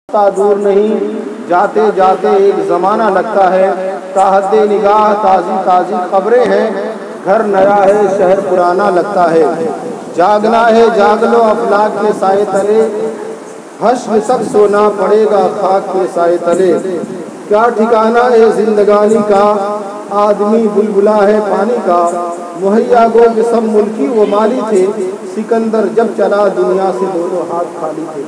دور نہیں، جاتے جاتے ایک زمانہ لگتا ہے، تاحد نگاہ تازی تازی خبریں ہیں، گھر نیا ہے شہر پرانا لگتا ہے، جاگنا ہے جاگ لو افلاک کے سائے تلے، حشر تک سونا پڑے گا خاک کے سائے تلے، کیا ٹھکانہ ہے زندگانی کا، آدمی بلبلا ہے پانی کا، مہیا گو کہ سب ملکی و مالی تھے، سکندر جب چلا دنیا سے دونوں ہاتھ خالی تھے۔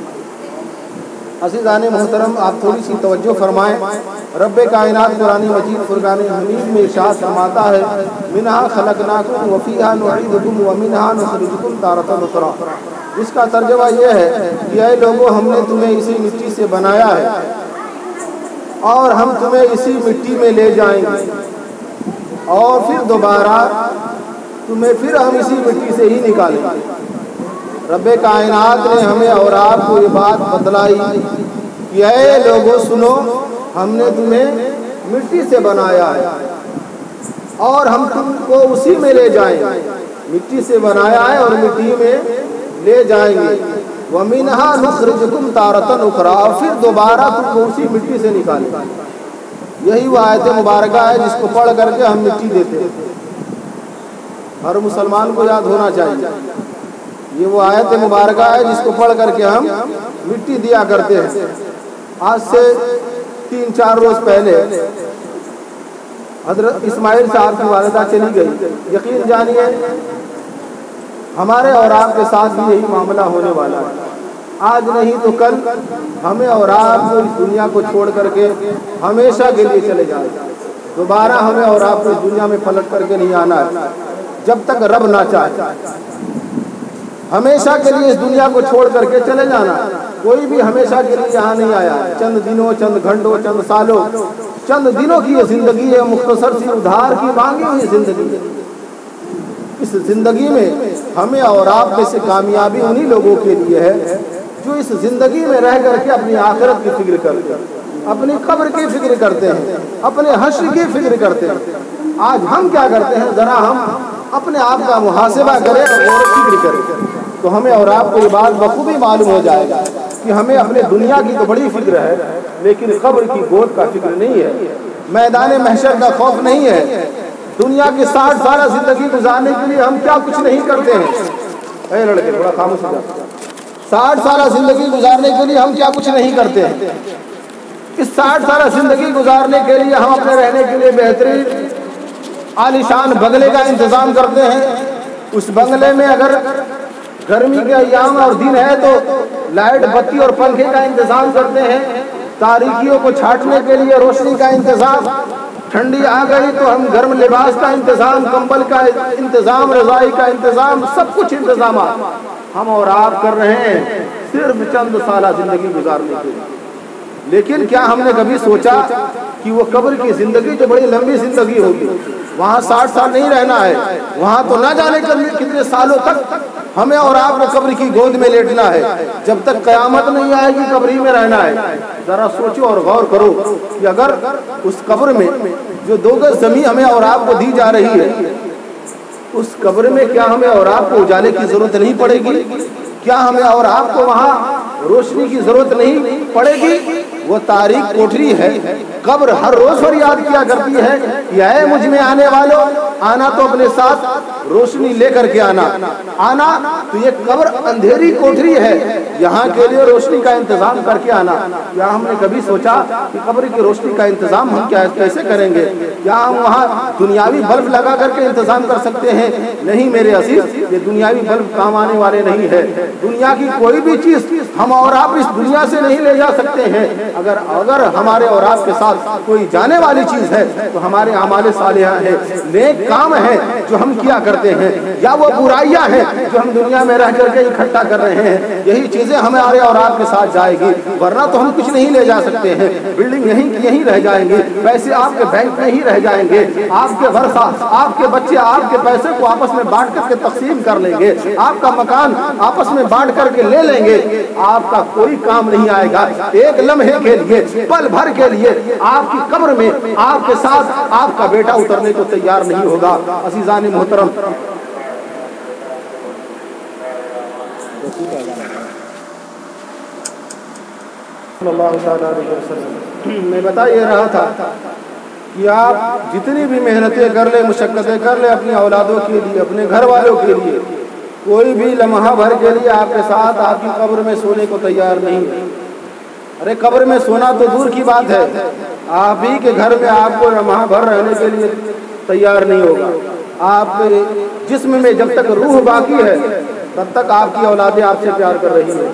عزیزان محترم، آپ تھوڑی سی توجہ فرمائیں۔ رب کائنات قرآن مجید فرقان حمید میں ارشاد فرماتا ہے، منہا خلقناکم وفیہا نعیدکم ومنہا نخرجکم تارۃ اخری، جس کا ترجمہ یہ ہے کہ اے لوگوں، ہم نے تمہیں اسی مٹی سے بنایا ہے اور ہم تمہیں اسی مٹی میں لے جائیں گے اور پھر دوبارہ تمہیں پھر ہم اسی مٹی سے ہی نکالیں گے۔ رب کائنات نے ہمیں اور آپ کو یہ بات بتلائی کہ اے لوگوں سنو، ہم نے تمہیں مٹی سے بنایا ہے اور ہم تم کو اسی میں لے جائیں گے، مٹی سے بنایا ہے اور مٹی میں لے جائیں گے، وَمِنْهَا نُخْرِجُكُمْ تَارَةً أُخْرَىٰ، پھر دوبارہ تم کو اسی مٹی سے نکالیں گے۔ یہی وہ آیت مبارکہ ہے جس کو پڑھ کر کے ہم مٹی دیتے ہیں، ہر مسلمان کو یاد ہونا چاہیے۔ یہ وہ آیت مبارکہ ہے جس کو پڑھ کر کے ہم مٹی دیا کرتے ہیں۔ آج سے 3-4 روز پہلے حضرت اسماعیل صاحب کی والدہ چلی گئی۔ یقین جانیے ہمارے اور آپ کے ساتھ بھی یہی معاملہ ہونے والا ہے۔ آج نہیں تو کل ہمیں اور آپ کو اس دنیا کو چھوڑ کر کے ہمیشہ کے لیے چلے جائیں گے۔ دوبارہ ہمیں اور آپ کو اس دنیا میں پلٹ کر کے نہیں آنا ہے جب تک رب نہ چاہے۔ ہمیشہ کے لیے اس دنیا کو چھوڑ کر کے چلے جانا۔ کوئی بھی ہمیشہ کے لیے یہاں نہیں آیا، چند دنوں، چند گھنٹوں، چند سالوں، چند دنوں کی یہ زندگی ہے، مختصر سی ادھار کی مانگی ہوئی زندگی ہے۔ اس زندگی میں ہمیں اور آپ میں سے کامیابی انہی لوگوں کے لیے ہے جو اس زندگی میں رہ کر کے اپنی آخرت کی فکر کرتے ہیں، اپنی قبر کی فکر کرتے ہیں، اپنے حشر کی فکر کرتے ہیں۔ آج ہم کیا کرتے ہیں؟ ذرا ہم اپنے آپ کا محاسبہ کریں اور فکر کریں تو ہمیں اور آپ کو یہ بات بخوبی معلوم ہو جائے گا کہ ہمیں اپنے دنیا کی تو بڑی فکر ہے لیکن قبر کی گود کا فکر نہیں ہے، میدان محشر کا خوف نہیں ہے۔ دنیا کی 60 سالہ زندگی گزارنے کے لیے ہم کیا کچھ نہیں کرتے ہیں۔ اے لڑکے تھوڑا خاموش ہو جا۔ 60 سالہ زندگی گزارنے کے لیے ہم کیا کچھ نہیں کرتے ہیں۔ اس 60 سالہ زندگی گزارنے کے لیے ہم اپنے رہنے کے لیے بہترین عالیشان بنگلے کا انتظام کرتے ہیں۔ اس بنگلے میں اگر گرمی کے ایام اور دن ہے تو لائٹ بتی اور پنکھے کا انتظام کرتے ہیں، تاریکیوں کو چھانٹنے کے لیے روشنی کا انتظام، ٹھنڈی آ گئی تو ہم گرم لباس کا انتظام، کمبل کا انتظام، رضائی کا انتظام، سب کچھ انتظامات ہم اور آپ کر رہے ہیں صرف چند سالہ زندگی گزارنے کے لیے۔ لیکن کیا ہم نے کبھی سوچا کہ وہ قبر کی زندگی جو بڑی لمبی زندگی ہوگی، وہاں 60 سال نہیں رہنا ہے، وہاں تو نہ جانے کتنے سالوں تک ہمیں اور آپ کو قبر کی گود میں لیٹنا ہے، جب تک قیامت نہیں آئے گی قبر ہی میں رہنا ہے۔ ذرا سوچو اور غور کرو کہ اگر اس قبر میں جو 2 گز زمین ہمیں اور آپ کو دی جا رہی ہے، اس قبر میں کیا ہمیں اور آپ کو اجالے کی ضرورت نہیں پڑے گی؟ کیا ہمیں اور آپ کو وہاں روشنی کی ضرورت نہیں پڑے گی؟ وہ تاریک کوٹری ہے، قبر ہر روز فریاد کیا کرتی ہے کہ اے مجھ میں آنے والوں، آنا تو اپنے ساتھ روشنی لے کر کے آنا تو یہ قبر اندھیری کوٹری ہے، یہاں کے لیے روشنی کا انتظام کر کے آنا۔ کیا ہم نے کبھی سوچا کہ قبر کی روشنی کا انتظام ہم کیسے کریں گے؟ کیا ہم وہاں دنیاوی بلب لگا کر کے انتظام کر سکتے ہیں؟ نہیں میرے عزیز، یہ دنیاوی بلب کام آنے والے نہیں ہے۔ دنیا کی کوئی بھی چیز ہم اور آپ اس دنیا سے نہیں لے جا سکتے ہیں۔ اگر ہمارے اور آپ کے ساتھ کوئی جانے والی چیز ہے تو ہمارے اعمال صالحہ ہیں، نیک کام ہیں جو ہم کیا کرتے ہیں، یا وہ برائیاں ہیں جو ہم دنیا میں رہ کر کے اکٹھا کر رہے ہیں، یہی چیزیں ہمارے اور آپ کے ساتھ جائے گی، ورنہ تو ہم کچھ نہیں لے جا سکتے ہیں۔ بلڈنگ یہیں رہ جائیں گے، پیسے آپ کے بینک میں ہی رہ جائیں گے، آپ کے ورثہ، آپ کے بچے آپ کے پیسے کو آپس میں بانٹ کر کے تقسیم کر لیں گے، آپ کا مکان آپس میں بانٹ کر کے لے لیں گے، آپ کا کوئی کام نہیں آئے گا۔ ایک لمحے کے لیے، پل بھر کے لیے آپ کی قبر میں آپ کے ساتھ آپ کا بیٹا اترنے کو تیار نہیں ہوگا۔ عزیزان محترم، صلی اللہ علیہ وسلم. میں بتا یہ رہا تھا کہ آپ جتنی بھی محنتیں کر لیں، مشقتیں کر لیں اپنی اولادوں کے لیے، اپنے گھر والوں کے لیے، کوئی بھی لمحہ بھر کے لیے آپ کے ساتھ آپ کی قبر میں سونے کو تیار نہیں ہے. ارے قبر میں سونا تو دور کی بات ہے، آپ ہی کے گھر میں آپ کو لمحہ بھر رہنے کے لیے تیار نہیں ہوگا. آپ کے جسم میں جب تک روح باقی ہے تب تک آپ کی اولادیں آپ سے پیار کر رہی ہیں.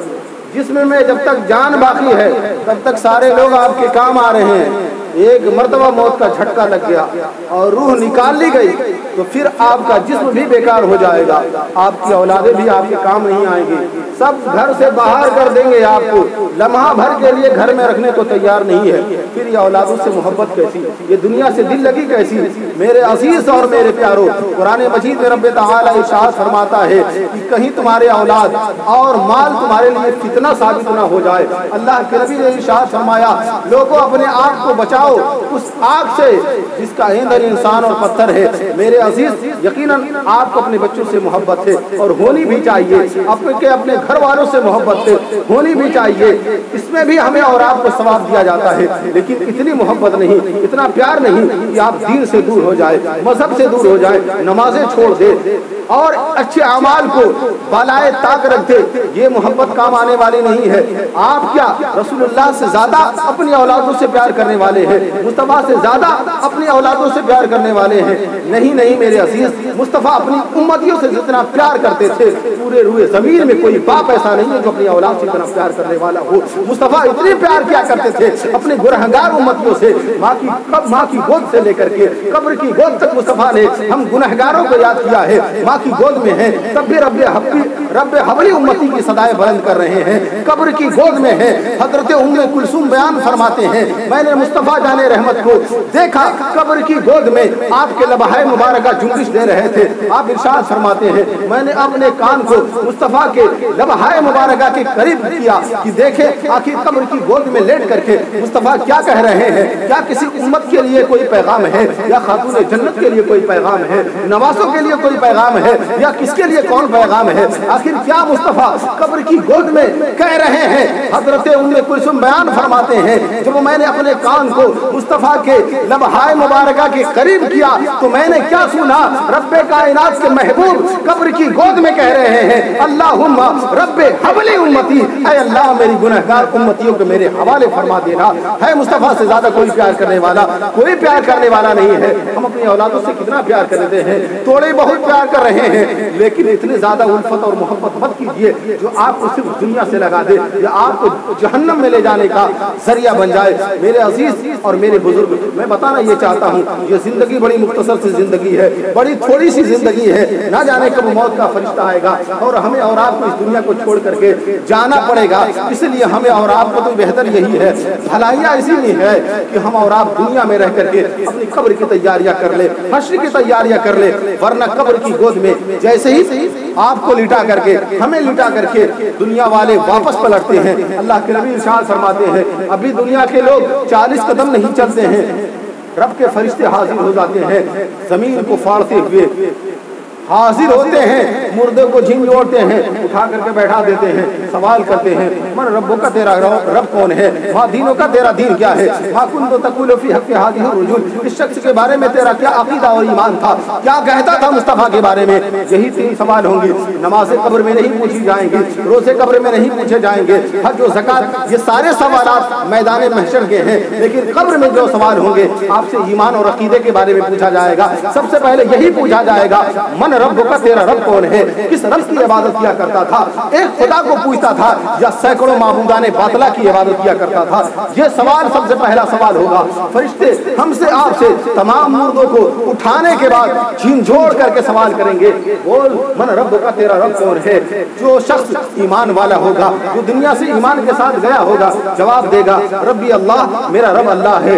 جسم میں جب تک جان باقی ہے تب تک سارے لوگ آپ کے کام آ رہے ہیں. ایک مرتبہ موت کا جھٹکا لگ گیا اور روح نکال لی گئی تو پھر آپ کا جسم بھی بیکار ہو جائے گا، آپ کی اولادیں بھی آپ کے کام نہیں آئیں گی. سب گھر سے باہر کر دیں گے آپ کو، لمحہ بھر کے لیے گھر میں رکھنے کو تیار نہیں ہے. پھر یہ اولادوں سے محبت کیسی، یہ دنیا سے دل لگی کیسی؟ میرے عزیز اور میرے پیارو، قرآن مجید میں رب تعالیٰ ارشاد فرماتا ہے کہ کہیں تمہارے اولاد اور مال تمہارے لیے فتنہ ثابت نہ ہو جائے. اللہ کے نبی نے ارشاد فرمایا، لوگوں اپنے آپ کو بچاؤ اس آگ سے جس کا ایندھن انسان اور پتھر ہے. میرے عزیز، یقیناً آپ کو اپنے بچوں سے محبت ہے اور ہونی بھی چاہیے، اپنے گھر والوں سے محبت ہے، ہونی بھی چاہیے. اس میں بھی ہمیں اور آپ کو ثواب دیا جاتا ہے، لیکن اتنی محبت نہیں، اتنا پیار نہیں کہ آپ دین سے دور ہو جائے، مذہب سے دور ہو جائے، نمازیں چھوڑ دے اور اچھے اعمال کو بالائے طاق رکھ دے. یہ محبت کام آنے والی نہیں ہے. آپ کیا رسول اللہ سے زیادہ اپنی اولادوں سے پیار کرنے والے ہیں؟ مصطفیٰ سے زیادہ اپنی اولادوں سے پیار کرنے والے ہیں؟ نہیں میرے عزیز، مصطفیٰ اپنی امتیوں سے جتنا پیار کرتے تھے پورے روئے زمین میں کوئی باپ ایسا نہیں ہے جو اپنی اولاد سے اتنا پیار کرنے والا ہو. مصطفیٰ اتنے پیار کیا کرتے تھے اپنے گنہگار امتیوں سے، ماں کی گود سے لے کر کے قبر کی گود تک مصطفیٰ نے ہم گنہگاروں کو یاد کیا ہے. ماں کی گود میں ہے تب بھی رب حبلی امتی کی صدائیں بلند کر رہے ہیں. قبر کی گود میں ہے. حضرت ام کلثوم بیان فرماتے ہیں، میں نے مصطفیٰ جان رحمت کو دیکھا قبر کی گود میں آپ کے لبہائے مبارکہ جنبش دے رہے تھے. آپ ارشاد فرماتے ہیں، میں نے اپنے کان کو مصطفیٰ کے لبہائے مبارکہ کے قریب کیا کہ دیکھے آخر قبر کی گود میں لیٹ کر کے مصطفیٰ کیا کہہ رہے ہیں. کیا کسی امت کے لیے کوئی پیغام ہے، یا خاتون جنت کے لیے کوئی پیغام ہے، نوازوں کے لیے کوئی پیغام ہے، یا کس کے لیے کون پیغام ہے؟ آخر کیا مصطفیٰ قبر کی گود میں کہہ رہے ہیں؟ حضرت ام کلثوم بیان فرماتے ہیں، جب میں نے اپنے کان کو مصطفیٰ کے لبہائے مبارکہ کے قریب کیا تو میں نے کیا سنا؟ رب کائنات کے محبوب قبر کی گود میں کہہ رہے ہیں، اللہم رب حبلی امتی، اے اللہ میری گنہگار امتیوں کو میرے حوالے فرما دینا. ہے مصطفیٰ سے زیادہ کوئی پیار کرنے والا، کوئی پیار کرنے والا نہیں ہے. ہم اپنی اولادوں سے کتنا پیار کرتے ہیں، تھوڑے بہت پیار کر رہے ہیں، لیکن اتنے زیادہ الفت اور محبت مت کیجیے جو آپ کو صرف دنیا سے لگا دے یا آپ کو جہنم میں لے جانے کا ذریعہ بن جائے. میرے عزیز اور میرے بزرگ، میں بتانا یہ چاہتا ہوں، یہ زندگی بڑی مختصر سی زندگی ہے، بڑی تھوڑی سی زندگی ہے. نہ جانے کب موت کا فرشتہ آئے گا اور ہمیں اور آپ کو اس دنیا کو چھوڑ کر کے جانا پڑے گا. اس لیے ہمیں اور آپ کو تو بہتر یہی ہے، بھلائیاں اسی میں ہے کہ ہم اور آپ دنیا میں رہ کر کے اپنی قبر کی تیاریاں کر لیں، حشر کی تیاریاں کر لیں. ورنہ قبر کی گود میں جیسے ہی آپ کو لٹا کر کے، ہمیں لٹا کر کے دنیا والے واپس پلٹتے ہیں. اللہ کے نبی ارشاد فرماتے ہیں، ابھی دنیا کے لوگ 40 قدم نہیں چلتے ہیں، رب کے فرشتے حاضر ہو جاتے ہیں، زمین کو پھاڑتے ہوئے حاضر ہوتے ہیں، مردے کو جھنجھوڑتے ہیں، اٹھا کر کے بیٹھا دیتے ہیں، سوال کرتے ہیں، من ربو کا تیرا رب کون ہے، ما دینوں کا تیرا دین کیا ہے، ما کنت تقول فی حق هذه الرجل، اس شخص کے بارے میں تیرا کیا عقیدہ اور ایمان تھا، کیا کہتا تھا مصطفیٰ کے بارے میں. یہی 3 سوال ہوں گے. نماز قبر میں نہیں پوچھی جائیں گی، روزے قبر میں نہیں پوچھے جائیں گے، حج و زکات، یہ سارے سوالات میدان محشر کے ہیں. لیکن قبر میں جو سوال ہوں گے آپ سے ایمان اور عقیدے کے بارے میں پوچھا جائے گا. سب سے پہلے یہی پوچھا جائے گا، من رب کا تیرا رب کون ہے، کس رب کی عبادت کیا کرتا تھا، ایک خدا کو پوچھتا تھا یا سینکڑوں معبودان باطلہ کی عبادت کیا کرتا تھا. یہ سوال سب سے پہلا سوال ہوگا. فرشتے ہم سے آپ سے تمام مردوں کو اٹھانے کے بعد جھنجھوڑ کر کے سوال کریں گے، بول من رب کا تیرا رب کون ہے. جو شخص ایمان والا ہوگا، جو دنیا سے ایمان کے ساتھ گیا ہوگا، جواب دے گا ربی اللہ، میرا رب اللہ ہے.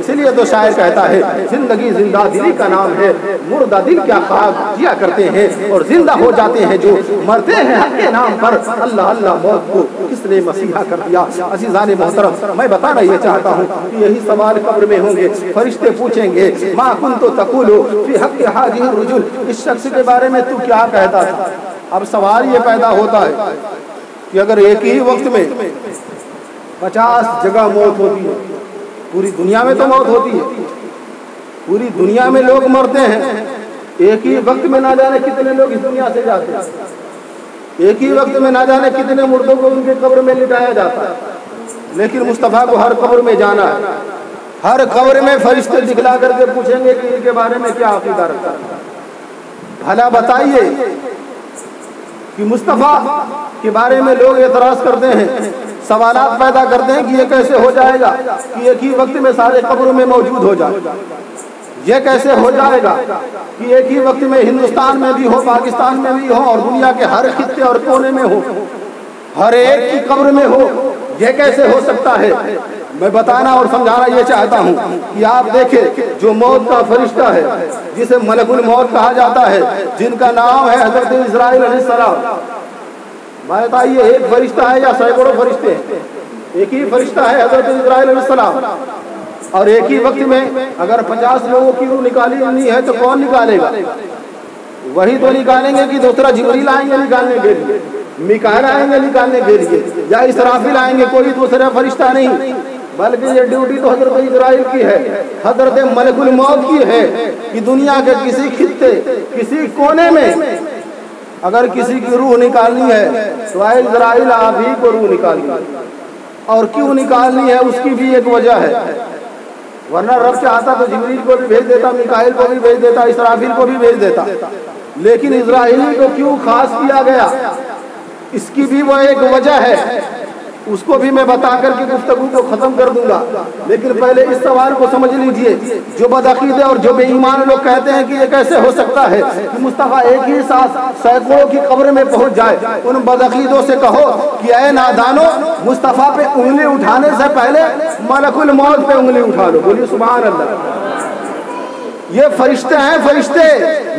اسی لیے تو شاعر کہتا ہے زندگی زندہ دلی کا نام ہے، مردہ دل کیا خاک جیا کرتے ہیں اور زندہ ہو جاتے ہیں جو مرتے ہیں حق کے نام پر۔ اللہ اللہ موت کو کس نے مسیحا کر دیا؟ عزیزان محترم، میں بتانا یہ چاہتا ہوں کہ یہی سوال قبر میں ہوں گے، فرشتے پوچھیں گے ما کنت تقول فی حق هذه الرجل، اس شخص کے بارے میں تو کیا کہتا تھا؟ اب سوال یہ پیدا ہوتا ہے کہ اگر ایک ہی وقت میں 50 جگہ موت ہوتی ہے، پوری دنیا میں تو موت ہوتی ہے، پوری دنیا میں لوگ مرتے ہیں، ایک ہی وقت میں نہ جانے کتنے لوگ اس دنیا سے جاتے ہیں، ایک ہی وقت میں نہ جانے کتنے مردوں کو ان کے قبر میں لٹایا جاتا ہے، لیکن مصطفیٰ کو ہر قبر میں جانا ہے، ہر قبر میں فرشتے دکھلا کر کے پوچھیں گے کہ ان کے بارے میں کیا عقیدہ رکھتا ہے۔ بھلا بتائیے کہ مصطفیٰ کے بارے میں لوگ اعتراض کرتے ہیں، سوالات پیدا کرتے ہیں کہ یہ کیسے ہو جائے گا کہ ایک ہی وقت میں سارے قبروں میں موجود ہو جائے، یہ کیسے ہو جائے گا کہ ایک ہی وقت میں ہندوستان میں بھی ہو، پاکستان میں بھی ہو اور دنیا کے ہر خطے اور کونے میں ہو، ہر ایک کی قبر میں ہو، یہ کیسے ہو سکتا ہے؟ میں بتانا اور سمجھانا یہ چاہتا ہوں کہ آپ دیکھیں جو موت کا فرشتہ ہے، جسے ملک الموت کہا جاتا ہے، جن کا نام ہے حضرت اسرائیل علیہ السلام، بتائیے ایک فرشتہ ہے یا سینکڑوں فرشتے ہیں؟ ایک ہی فرشتہ ہے حضرت اسرائیل علیہ السلام، اور ایک ہی وقت میں اگر 50 لوگوں کی روح نکالی ہے تو کون نکالے گا؟ وہی تو نکالیں گے کہ دوسرا جبریل آئیں گے نکالنے کے لیے، میکائیل آئیں گے نکالنے کے لیے، یا اسرافیل آئیں گے، کوئی دوسرا فرشتہ نہیں، بلکہ یہ ڈیوٹی تو حضرت اسرائیل کی ہے، حضرت ملک الموت کی ہے کہ دنیا کے کسی خطے کسی کونے میں اگر کسی کی روح نکالنی ہے تو اے اسرائیل آپ ہی کو روح نکالنی ہے، اور کیوں نکالنی ہے اس کی بھی ایک وجہ ہے، ورنہ رب چاہتا تو جبریل کو بھی بھیج دیتا، میکائیل کو بھی بھیج دیتا، اسرافیل کو بھی بھیج دیتا، لیکن اسرائیلی کو کیوں خاص کیا گیا؟ اس کی بھی وہ ایک وجہ ہے، اس کو بھی میں بتا کر کے گفتگو کو ختم کر دوں گا، لیکن پہلے اس سوال کو سمجھ لیجئے۔ جو بدعقیدے اور جو بے ایمان لوگ کہتے ہیں کہ یہ کیسے ہو سکتا ہے کہ مصطفیٰ ایک ہی ساتھ سینکڑوں کی قبر میں پہنچ جائے، ان بدعقیدوں سے کہو کہ اے نادانو، مصطفیٰ پہ انگلی اٹھانے سے پہلے ملک الموت پہ انگلی اٹھا لو، بولیے سبحان اللہ۔ یہ فرشتے ہیں، فرشتے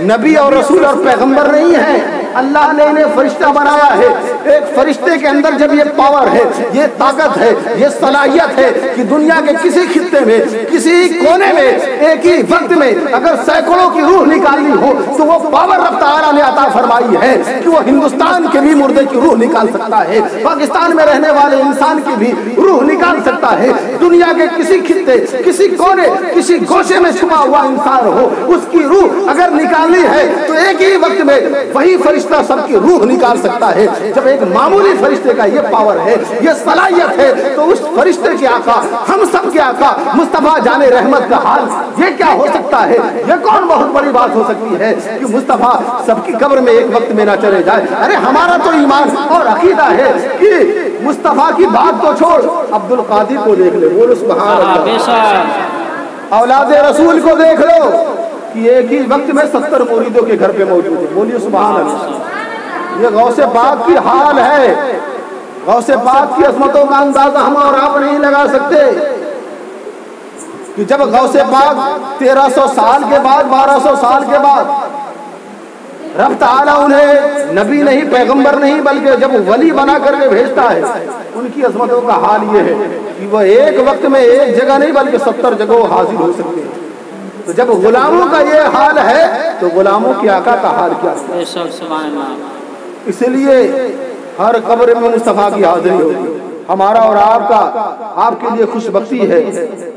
نبی اور رسول اور پیغمبر نہیں ہیں، اللہ نے انہیں فرشتہ بنایا ہے۔ ایک فرشتے کے اندر جب یہ پاور ہے، یہ طاقت ہے، یہ صلاحیت ہے کہ دنیا کے کسی خطے میں کسی کونے میں ایک ہی وقت میں اگر سینکڑوں کی روح نکالنی ہو تو وہ پاور رب تعالیٰ نے عطا فرمائی ہے کہ وہ ہندوستان کے بھی مردے کی روح نکال سکتا ہے، پاکستان میں رہنے والے انسان کی بھی روح نکال سکتا ہے، دنیا کے کسی خطے کسی کونے کسی گوشے میں چھپا ہوا انسان ہو، اس کی روح اگر نکالنی ہے تو ایک ہی وقت میں وہی فرشتہ سب کی روح نکال سکتا ہے۔ جب ایک معمولی فرشتے کا یہ پاور ہے، یہ صلاحیت ہے، تو اس فرشتے کے آقا، ہم سب کے آقا مصطفیٰ جان رحمت کا حال یہ کیا ہو سکتا ہے؟ یہ کون بہت بڑی بات ہو سکتی ہے کہ مصطفیٰ سب کی قبر میں ایک وقت میں نہ چلے جائے؟ ارے ہمارا تو ایمان اور عقیدہ ہے کہ مصطفیٰ کی بات تو چھوڑ، عبد القادر کو دیکھ لے، بولو سبحان اللہ، اولاد رسول کو دیکھ لو کہ ایک ہی وقت میں 70 مریدوں کے گھر پہ موجود ہے، بولیے سبحان اللہ۔ یہ غوث پاک کی حال ہے، غوث پاک کی عظمتوں کا اندازہ ہم اور آپ نہیں لگا سکتے کہ جب غوث پاک 1300 سال کے بعد 1200 سال کے بعد رب تعالیٰ انہیں نبی نہیں پیغمبر نہیں بلکہ جب ولی بنا کر کے بھیجتا ہے، ان کی عظمتوں کا حال یہ ہے کہ وہ ایک وقت میں ایک جگہ نہیں بلکہ 70 جگہوں حاضر ہو سکتے ہیں۔ تو جب غلاموں کا یہ حال ہے تو غلاموں کے آقا کا حال کیا ہے؟ اس لیے ہر قبر میں مصطفیٰ کی حاضری ہوگی۔ ہمارا اور آپ کا آپ کے لیے خوش بختی ہے،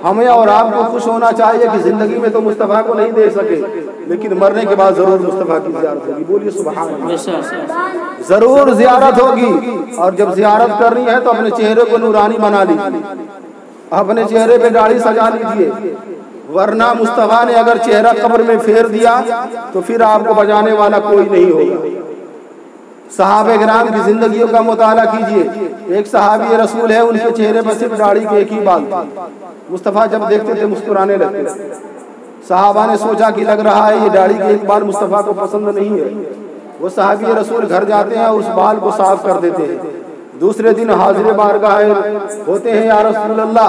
ہمیں اور آپ کو خوش ہونا چاہیے کہ زندگی میں تو مصطفیٰ کو نہیں دے سکے لیکن مرنے کے بعد ضرور مصطفیٰ کی زیارت ہوگی، بولیے سبحان اللہ، ضرور زیارت ہوگی۔ اور جب زیارت کرنی ہے تو اپنے چہرے کو نورانی بنا لیجیے، اپنے چہرے پہ داڑھی سجا لیجیے، ورنہ مصطفیٰ نے اگر چہرہ قبر میں پھیر دیا تو پھر آپ کو بجانے والا کوئی نہیں ہوگا۔ صحابہ کرام کی زندگیوں کا مطالعہ کیجئے، ایک صحابی رسول ہے، ان کے چہرے پر صرف داڑھی کے ایک ہی بال تھی، مصطفیٰ جب دیکھتے تھے مسکرانے لگتے تھے۔ صحابہ نے سوچا کہ لگ رہا ہے یہ داڑھی کے ایک بال مصطفیٰ کو پسند نہیں ہے، وہ صحابی رسول گھر جاتے ہیں، اس بال کو صاف کر دیتے ہیں، دوسرے دن حاضر بارگاہ ہوتے ہیں، یا رسول اللہ